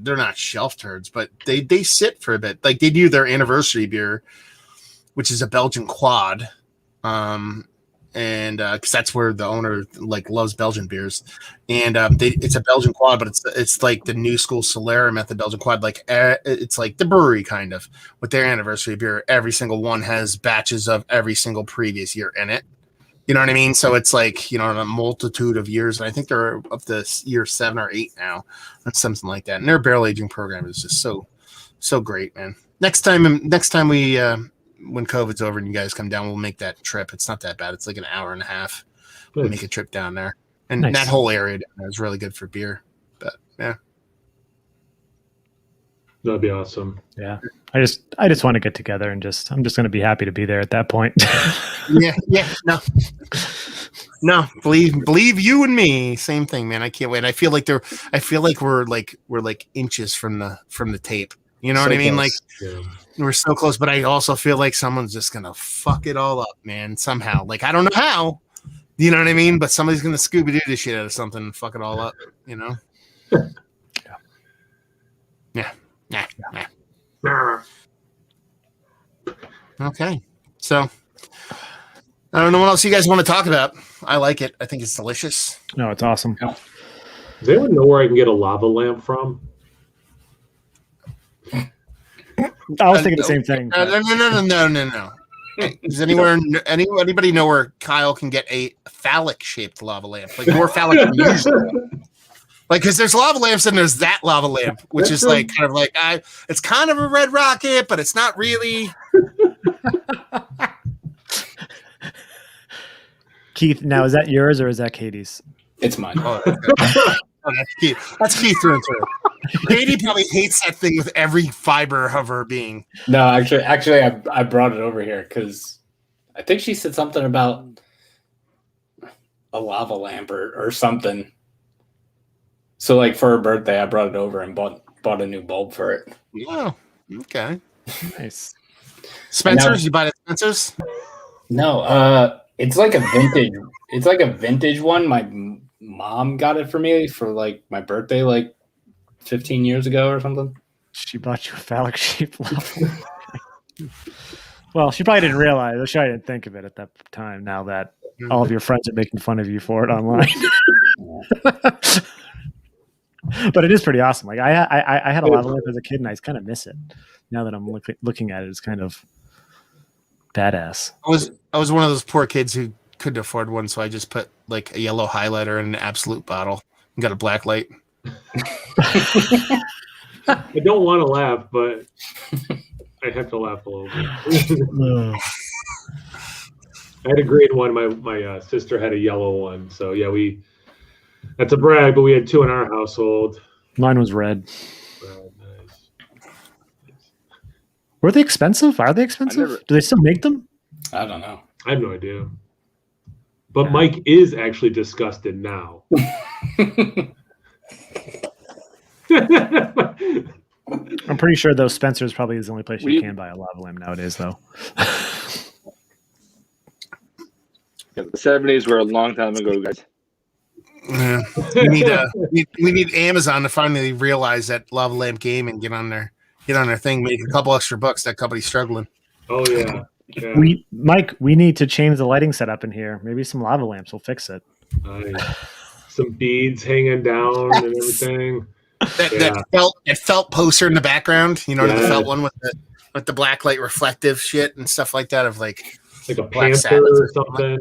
Speaker 1: they're not shelf turds, but they sit for a bit. Like they do their anniversary beer, which is a Belgian quad. And because that's where the owner loves Belgian beers, and it's a Belgian quad, but it's like the new school Solera method Belgian quad. It's like the brewery kind of with their anniversary beer. Every single one has batches of every single previous year in it. You know what I mean? So it's like, a multitude of years. And I think they're up to year 7 or 8 now. That's something like that. And their barrel aging program is just so great, man. Next time we, when COVID's over and you guys come down, we'll make that trip. It's not that bad. It's like an hour and a half. We'll make a trip down there. And
Speaker 4: Nice.
Speaker 1: that whole area down there is really good for beer. But yeah.
Speaker 3: That'd be awesome.
Speaker 4: Yeah. I just want to get together and I'm just going to be happy to be there at that point.
Speaker 1: Yeah. No, believe you and me, same thing, man. I can't wait. I feel like we're inches from the tape. You know what I mean?
Speaker 5: Close.
Speaker 3: Yeah.
Speaker 1: We're so close, but I also feel like someone's just gonna fuck it all up, man. Somehow, I don't know how. You know what I mean? But somebody's gonna Scooby-Doo the shit out of something and fuck it all up. Yeah. Okay, so I don't know what else you guys want to talk about. I like it. I think it's delicious.
Speaker 4: No, it's awesome.
Speaker 3: Does anyone know where I can get a lava lamp from?
Speaker 4: I was thinking the same thing.
Speaker 1: No. Does anybody know where Kyle can get a phallic shaped lava lamp? Like more phallic than usual. Because there's lava lamps and there's that lava lamp, which is it's kind of a red rocket, but it's not really.
Speaker 4: Keith, now is that yours or is that Katie's?
Speaker 5: It's mine.
Speaker 1: Oh, that's Keith. That's Keith through and through. Katie probably hates that thing with every fiber of her being.
Speaker 5: No, actually, I brought it over here because I think she said something about a lava lamp or something. So, for her birthday, I brought it over and bought a new bulb for it.
Speaker 1: Oh, okay.
Speaker 4: Nice.
Speaker 1: Spencer's? You buy it at Spencer's?
Speaker 5: No, it's like a vintage. It's like a vintage one. My mom got it for me for my birthday, 15 years ago or something.
Speaker 4: She bought you a phallic shaped lava. Well, she probably didn't realize. She probably didn't think of it at that time. Now that all of your friends are making fun of you for it online. But it is pretty awesome. I had a lava lamp as a kid, and I just kind of miss it. Now that I'm looking at it, it's kind of badass.
Speaker 1: I was one of those poor kids who couldn't afford one, so I just put a yellow highlighter in an Absolute bottle and got a black light.
Speaker 3: I don't want to laugh, but I have to laugh a little bit. I had a green one. My sister had a yellow one. So yeah, we That's a brag, but we had 2 in our household.
Speaker 4: Mine was red.
Speaker 3: Nice.
Speaker 4: Were they expensive? Are they expensive? Do they still make them?
Speaker 5: I don't know.
Speaker 3: I have no idea. But Mike is actually disgusted now.
Speaker 4: I'm pretty sure though Spencer's probably is the only place you can buy a lava lamp nowadays, though.
Speaker 2: The 70s were a long time ago, guys.
Speaker 1: Yeah. We need Amazon to finally realize that Lava Lamp Gaming get on their thing, make a couple extra bucks. That company's struggling.
Speaker 3: Oh yeah.
Speaker 4: We need to change the lighting setup in here. Maybe some lava lamps will fix it.
Speaker 3: Nice. Some beads hanging down and everything.
Speaker 1: That felt poster in the background, the felt one with the black light reflective shit and stuff like that of like
Speaker 3: a panther or something,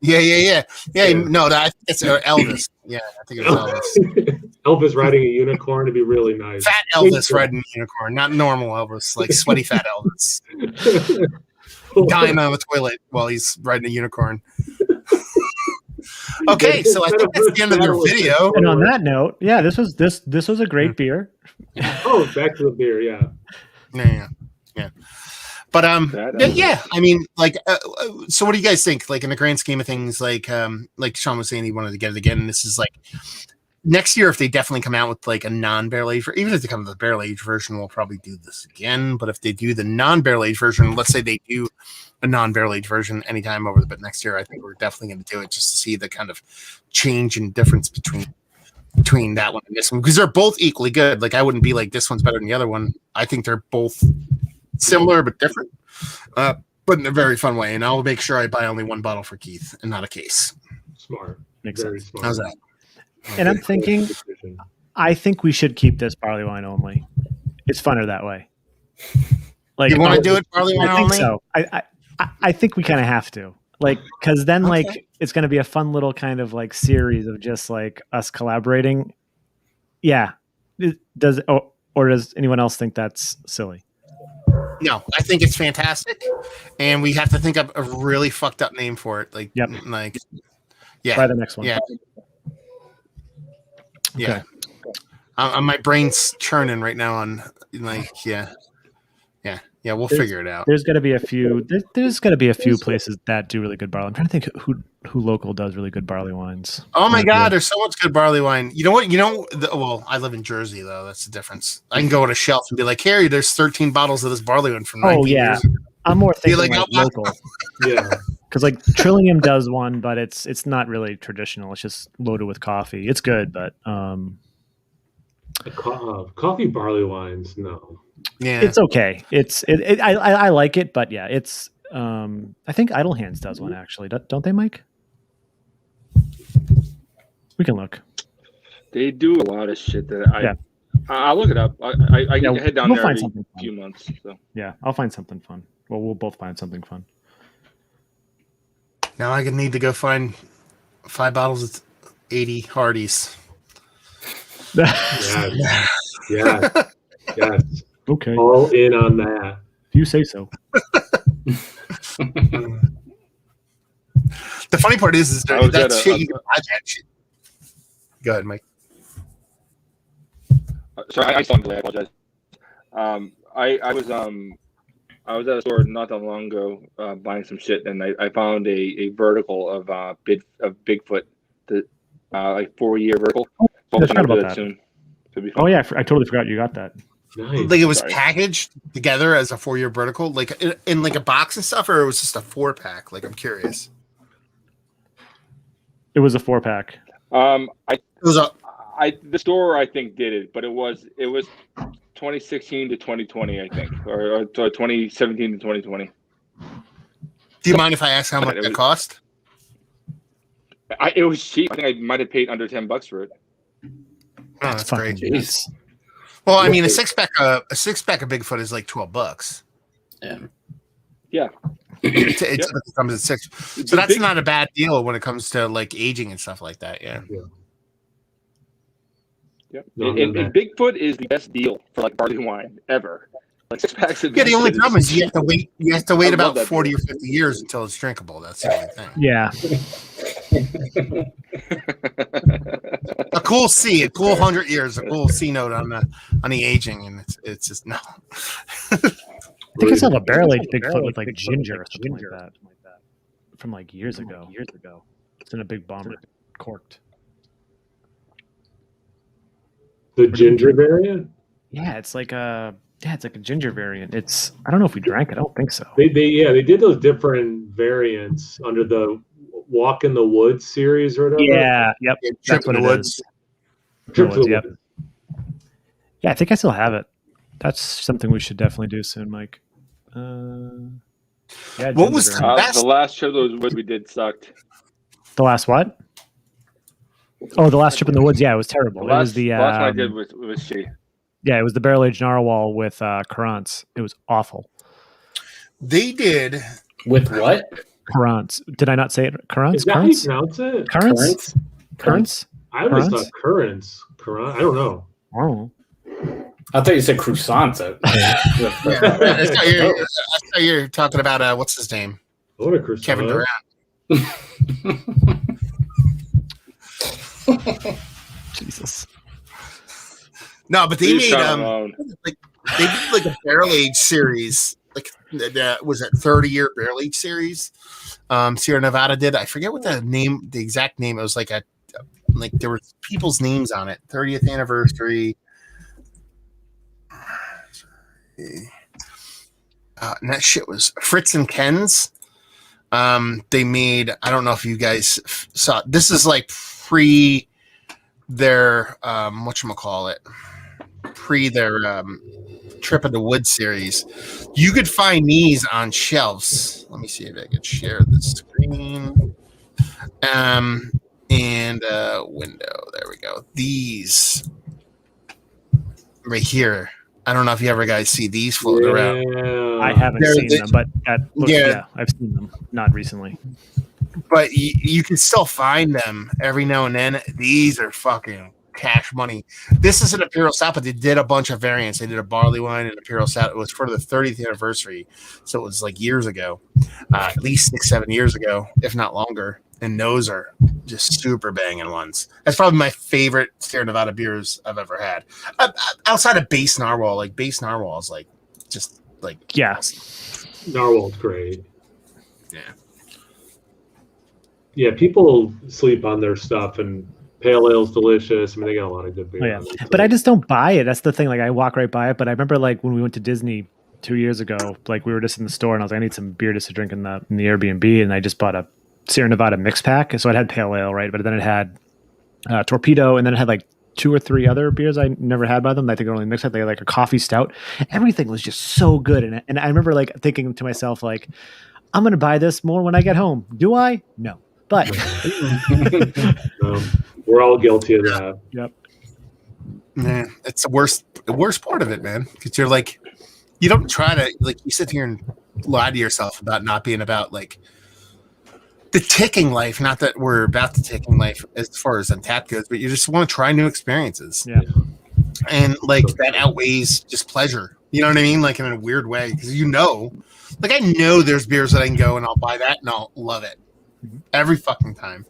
Speaker 1: Yeah. No, it's Elvis. Yeah, I think it was Elvis.
Speaker 3: Elvis riding a unicorn to be really nice.
Speaker 1: Fat Elvis riding a unicorn, not normal Elvis, like sweaty fat Elvis. Dying on the toilet while he's riding a unicorn. Okay, so I think that's the end of your video.
Speaker 4: And on that note, yeah, this was a great beer.
Speaker 3: Oh, back to the beer, yeah.
Speaker 1: But yeah, I mean, like, so what do you guys think? Like in the grand scheme of things, like Shaun was saying, he wanted to get it again. And this is like next year, if they definitely come out with like a non-barrel age, even if they come with the barrel age version, we'll probably do this again. But if they do the non-barrel age version, let's say they do a non-barrel age version anytime over the next year, I think we're definitely going to do it just to see the kind of change and difference between that one and this one, because they're both equally good. Like I wouldn't be like this one's better than the other one. I think they're both similar but different, but in a very fun way. And I'll make sure I buy only one bottle for Keith and not a case.
Speaker 3: Smart.
Speaker 4: Makes
Speaker 3: Very
Speaker 4: sense.
Speaker 3: smart.
Speaker 1: How's that?
Speaker 4: And I'm thinking, I think we should keep this barley wine only. It's funner that way. Like
Speaker 1: you want to do it barley wine only?
Speaker 4: I think so. I think we kind of have to, like, because then like it's going to be a fun little kind of like series of just like us collaborating. Yeah. Or does anyone else think that's silly?
Speaker 1: No, I think it's fantastic, and we have to think up a really fucked up name for it. Like, yeah,
Speaker 4: try the next one.
Speaker 1: Yeah,
Speaker 4: okay.
Speaker 1: My brain's churning right now on like, yeah. We'll figure it out.
Speaker 4: There's got to be a few. There's got to be a few places that do really good barley. I'm trying to think who local does really good barley wines.
Speaker 1: Oh my God, there's so much good barley wine. You know what? Well, I live in Jersey though. That's the difference. I can go on a shelf and be like, Harry, there's 13 bottles of this barley wine from 19 years ago.
Speaker 4: I'm more thinking like local.
Speaker 3: Yeah.
Speaker 4: Because like Trillium does one, but it's not really traditional. It's just loaded with coffee. It's good, but
Speaker 3: coffee barley wines, no.
Speaker 1: Yeah,
Speaker 4: it's okay. I like it, but yeah, it's I think Idle Hands does one actually. Don't they, Mike? We can look.
Speaker 2: They do a lot of shit that I'll look it up. I can head down there in a few months. So.
Speaker 4: Yeah, I'll find something fun. Well, we'll both find something fun.
Speaker 1: Now I need to go find 5 bottles of 80 Hardee's.
Speaker 3: Yes.
Speaker 4: Okay.
Speaker 3: All in on that.
Speaker 4: You say so.
Speaker 1: The funny part is that shit you can buy that shit. Go ahead, Mike.
Speaker 2: Sorry, I apologize. I was at a store not that long ago buying some shit, and I found a vertical of Bigfoot, the like 4-year vertical.
Speaker 4: So I forgot about that.
Speaker 2: Soon.
Speaker 4: Oh yeah, I totally forgot you got that.
Speaker 3: Nice.
Speaker 1: Like it was packaged together as a 4-year vertical, like in like a box and stuff, or it was just a 4-pack. Like I'm curious.
Speaker 4: It was a 4-pack.
Speaker 2: The store I think did it, but it was 2016 to 2020, I think, or 2017 to 2020.
Speaker 1: Do you mind if I ask how much it cost?
Speaker 2: It was cheap. I think I might have paid under $10 for it.
Speaker 1: Oh, that's great.
Speaker 5: Jeez.
Speaker 1: Well, I mean, a six pack of Bigfoot is like $12.
Speaker 2: Yeah.
Speaker 1: It comes at 6. So that's not a bad deal when it comes to like aging and stuff like that. Yeah.
Speaker 2: Yep. And Bigfoot is the best deal for like barley wine ever. Like 6 packs of
Speaker 1: the only problem is you have to wait about 40 or 50 years until it's drinkable. That's the only thing.
Speaker 4: Yeah.
Speaker 1: cool C, a cool 100 years, a cool C note on the aging, and it's just no.
Speaker 4: I think I saw a barrel aged Bigfoot with like ginger or something like that from like years ago. It's in a big bomber, corked.
Speaker 3: The ginger variant?
Speaker 4: Yeah, it's like a ginger variant. I don't know if we drank it. I don't think so.
Speaker 3: They did those different variants under the Walk in the Woods series or whatever.
Speaker 4: Yeah, yep.
Speaker 1: Trip in the Woods.
Speaker 3: Trip to the
Speaker 4: Yep.
Speaker 3: Woods.
Speaker 4: Yeah, I think I still have it. That's something we should definitely do soon, Mike. Yeah.
Speaker 1: What was
Speaker 4: ginger variant.
Speaker 2: The last trip we did sucked.
Speaker 4: The last what? Oh, the last trip in the woods. Yeah, it was terrible. It was the
Speaker 2: last one I did was shitty.
Speaker 4: Yeah, it was the barrel aged narwhal with currants. It was awful.
Speaker 1: They did
Speaker 5: With what?
Speaker 4: Currants. Did I not say it? Currants?
Speaker 3: Is that how you pronounce it?
Speaker 4: Currants? Currants?
Speaker 3: I always thought currants. I don't know.
Speaker 4: Oh.
Speaker 5: I thought you said croissants.
Speaker 1: I thought you're talking about what's his name?
Speaker 3: What a croissant.
Speaker 1: Kevin Durant.
Speaker 4: Jesus.
Speaker 1: No, but they
Speaker 2: Leave
Speaker 1: made
Speaker 2: Sean alone.
Speaker 1: they did like a barrel age series. Like was that 30-year barrel age series? Sierra Nevada did. I forget what the exact name. It was like there were people's names on it. 30th anniversary. And that shit was Fritz and Ken's. They made, I don't know if you guys saw, this is like pre their whatchamacallit, pre their Trip in the Woods series. You could find these on shelves. Let me see if I can share the screen. And window. There we go. These right here. I don't know if you ever guys see these floating around.
Speaker 4: I haven't seen them, but I've seen them. Not recently.
Speaker 1: But you can still find them every now and then. These are fucking cash money. This is an Imperial Stout, but they did a bunch of variants. They did a Barleywine and Imperial Stout. It was for the 30th anniversary, so it was like years ago, at least 6-7 years ago, if not longer. And those are just super banging ones. That's probably my favorite Sierra Nevada beers I've ever had. Outside of Base Narwhal, like Base Narwhal is like just like
Speaker 3: Narwhal's great.
Speaker 1: Yeah.
Speaker 3: Yeah, people sleep on their stuff, and Pale Ale's delicious. I mean, they got a lot of good beer.
Speaker 4: Oh, yeah. But I just don't buy it. That's the thing. Like, I walk right by it. But I remember, like, when we went to Disney 2 years ago, like, we were just in the store, and I was like, I need some beer just to drink in the Airbnb, and I just bought a Sierra Nevada mix pack. So it had Pale Ale, right? But then it had Torpedo, and then it had like 2 or 3 other beers I never had by them. I think I only mixed it. They had like a coffee stout. Everything was just so good. And I remember like thinking to myself, like, I'm going to buy this more when I get home. Do I? No. But
Speaker 3: we're all guilty of that.
Speaker 4: Yep.
Speaker 1: Yeah, it's the worst part of it, man. Because you're like, you don't try to, like, you sit here and lie to yourself about not being about like the ticking life. Not that we're about the ticking life as far as Untapped goes, but you just want to try new experiences.
Speaker 4: Yeah.
Speaker 1: And like that outweighs just pleasure. You know what I mean? Like in a weird way, because like I know there's beers that I can go and I'll buy that and I'll love it every fucking time.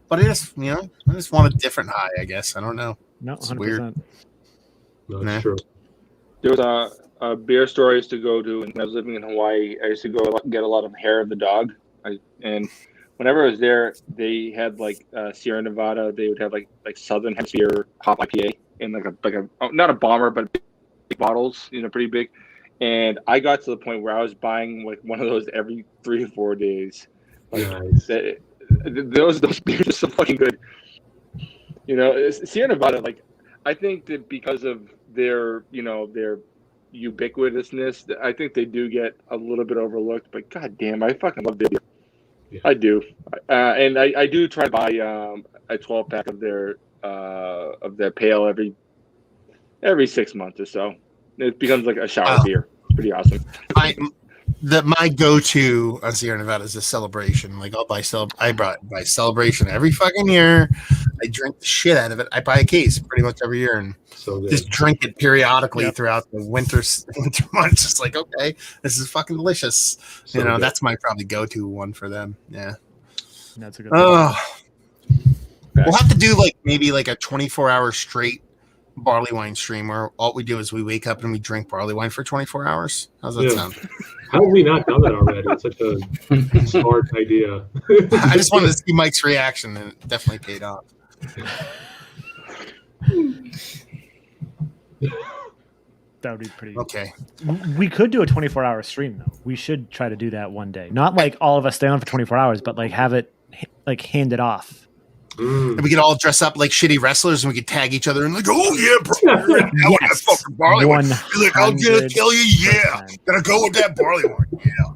Speaker 1: But I just want a different high, I guess. I don't know.
Speaker 4: No,
Speaker 1: it's
Speaker 4: 100%.
Speaker 1: weird.
Speaker 3: No, that's true.
Speaker 2: There was a beer store I used to go to, and when I was living in Hawaii, I used to go get a lot of hair of the dog. And whenever I was there, they had like Sierra Nevada. They would have like Southern Hemisphere hop IPA in like a not a bomber, but big bottles, pretty big. And I got to the point where I was buying like one of those every 3 or 4 days. Like,
Speaker 3: Nice.
Speaker 2: Those beers are so fucking good. Sierra Nevada, like, I think that because of their ubiquitousness, I think they do get a little bit overlooked. But goddamn, I fucking love their beer. Yeah. I do, and I do try to buy a 12-pack of their pale every 6 months or so. It becomes like a shower beer. It's pretty awesome.
Speaker 1: My go-to on Sierra Nevada is a Celebration. Like I buy Celebration every fucking year. I drink the shit out of it. I buy a case pretty much every year and just drink it periodically throughout the winter months. Just like, okay, this is fucking delicious. So that's my probably go-to one for them. Yeah,
Speaker 4: that's a good.
Speaker 3: Yeah,
Speaker 1: We'll have to do maybe a 24-hour straight barley wine stream where all we do is we wake up and we drink barley wine for 24 hours. How's that sound?
Speaker 3: How have we not done that already? It's such a smart idea.
Speaker 1: I just wanted to see Mike's reaction, and it definitely paid off.
Speaker 4: That would be pretty.
Speaker 1: Okay.
Speaker 4: We could do a 24-hour stream though. We should try to do that one day. Not all of us stay on for 24 hours, but have it handed off.
Speaker 1: And we could all dress up like shitty wrestlers, and we could tag each other and oh yeah, bro, that fucking barley wine. You're like, I'm gonna tell you, yeah, gotta go with that barley wine, yeah.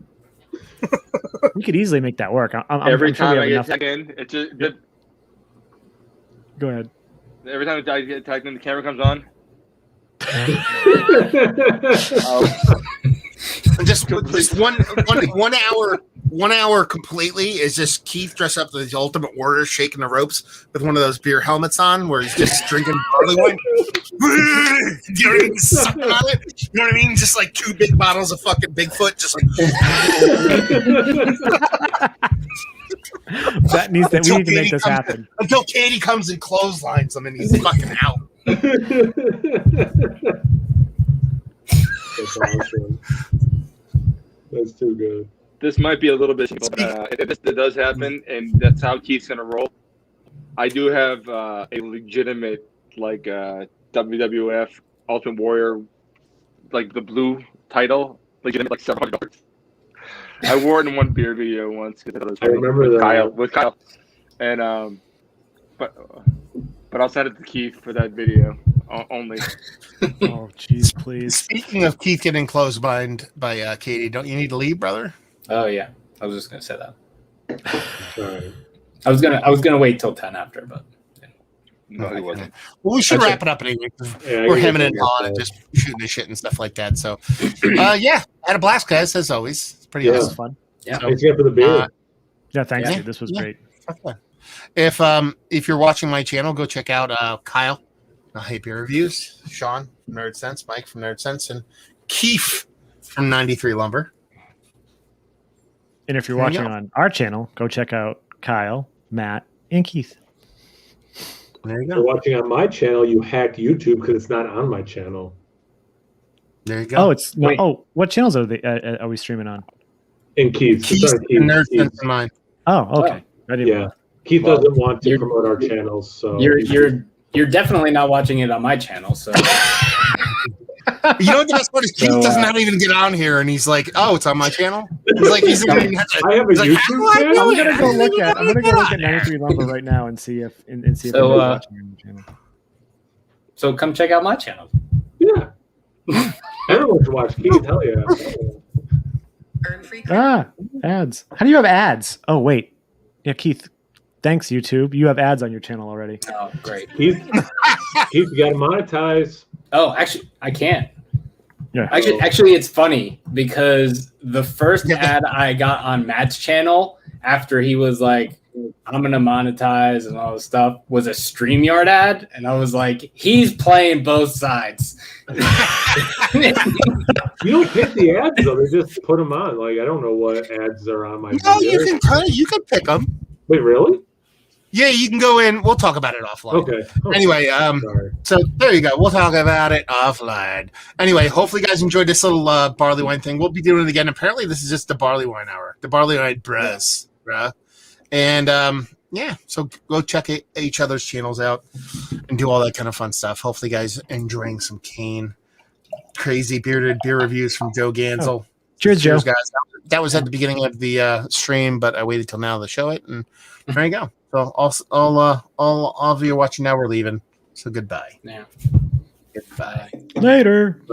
Speaker 4: We could easily make that work.
Speaker 2: Every time I get tagged in, it's just
Speaker 4: go ahead.
Speaker 2: Every time I get tagged in, the camera comes on.
Speaker 1: Just 1 hour completely is just Keith dressed up as the Ultimate Warrior, shaking the ropes with one of those beer helmets on, where he's just drinking barley wine. Sucking on it. You know what I mean? Just 2 big bottles of fucking Bigfoot, just
Speaker 4: that needs to. We need to make this happen
Speaker 1: until Katie comes and clotheslines him, and he's fucking out.
Speaker 3: That's awesome. That's too good.
Speaker 2: This might be a little bit, if this does happen, and that's how Keith's gonna roll. I do have a legitimate WWF Ultimate Warrior, the blue title, legitimate $700. I wore it in one beer video once.
Speaker 3: I remember that
Speaker 2: with Kyle, and but I'll send it to Keith for that video only.
Speaker 4: Oh, jeez, please.
Speaker 1: Speaking of Keith getting clotheslined by Katie, don't you need to leave, brother?
Speaker 5: Oh yeah, I was just gonna say that.
Speaker 3: Sorry.
Speaker 5: I was gonna wait till 10 after, but
Speaker 2: No, he wasn't.
Speaker 1: Well, we should wrap it up anyway. We're hemming and hawing and just shooting the shit and stuff like that. So, yeah, had a blast, guys, as always. It's pretty awesome.
Speaker 4: Fun.
Speaker 5: yeah.
Speaker 3: Thanks again for the beer.
Speaker 4: Yeah, thanks, dude. This was great.
Speaker 1: If you're watching my channel, go check out Kyle, Hey Beer Reviews, Shaun from Nerdsense, Mike from Nerdsense, and Keith from 93 Lumber.
Speaker 4: And if you're watching on our channel, go check out Kyle, Matt, and Keith.
Speaker 1: There you
Speaker 3: If
Speaker 1: go.
Speaker 3: you're watching on my channel, you hacked YouTube because it's not on my channel.
Speaker 1: There you go.
Speaker 4: Oh, it's no. Oh, what channels are we streaming on?
Speaker 3: And Keith.
Speaker 1: Keith and Nerdsense in mine.
Speaker 4: Oh, okay. I didn't know.
Speaker 3: Keith doesn't want to promote our channels, so
Speaker 5: You're definitely not watching it on my channel, so
Speaker 1: You know what the best part is? Keith doesn't not even get on here, and he's like, "Oh, it's on my channel." He's like, "He's
Speaker 3: I have a YouTube channel.
Speaker 4: I'm gonna go look at 93 Lumber right now and see if anyone's watching on the channel.
Speaker 5: So come check out my channel.
Speaker 3: Yeah. Everyone should watch Keith. Hell yeah.
Speaker 4: Ads. How do you have ads? Oh, wait. Yeah, Keith. Thanks, YouTube. You have ads on your channel already.
Speaker 5: Oh, great.
Speaker 3: Keith, you got to monetize.
Speaker 5: Oh, actually, I can't.
Speaker 4: Yeah.
Speaker 5: Actually, it's funny because the first ad I got on Matt's channel after he was like, I'm going to monetize and all this stuff was a StreamYard ad. And I was like, he's playing both sides.
Speaker 3: You don't pick the ads, though. They just put them on. I don't know what ads are on my
Speaker 1: No,
Speaker 3: video.
Speaker 1: you can pick them.
Speaker 3: Wait, really?
Speaker 1: Yeah, you can go in. We'll talk about it offline.
Speaker 3: Okay.
Speaker 1: Anyway,
Speaker 3: Sorry.
Speaker 1: so there you go. We'll talk about it offline. Anyway, hopefully you guys enjoyed this little barley wine thing. We'll be doing it again. Apparently, this is just the barley wine hour. The barley wine bruh. And yeah, so go check each other's channels out and do all that kind of fun stuff. Hopefully, you guys enjoying some Kane crazy bearded beer reviews from Joe Gansel.
Speaker 4: Cheers, Joe.
Speaker 1: Guys. That was at the beginning of the stream, but I waited till now to show it, and there you go. So all of you watching now, we're leaving. So goodbye.
Speaker 5: Yeah.
Speaker 1: Goodbye.
Speaker 4: Later.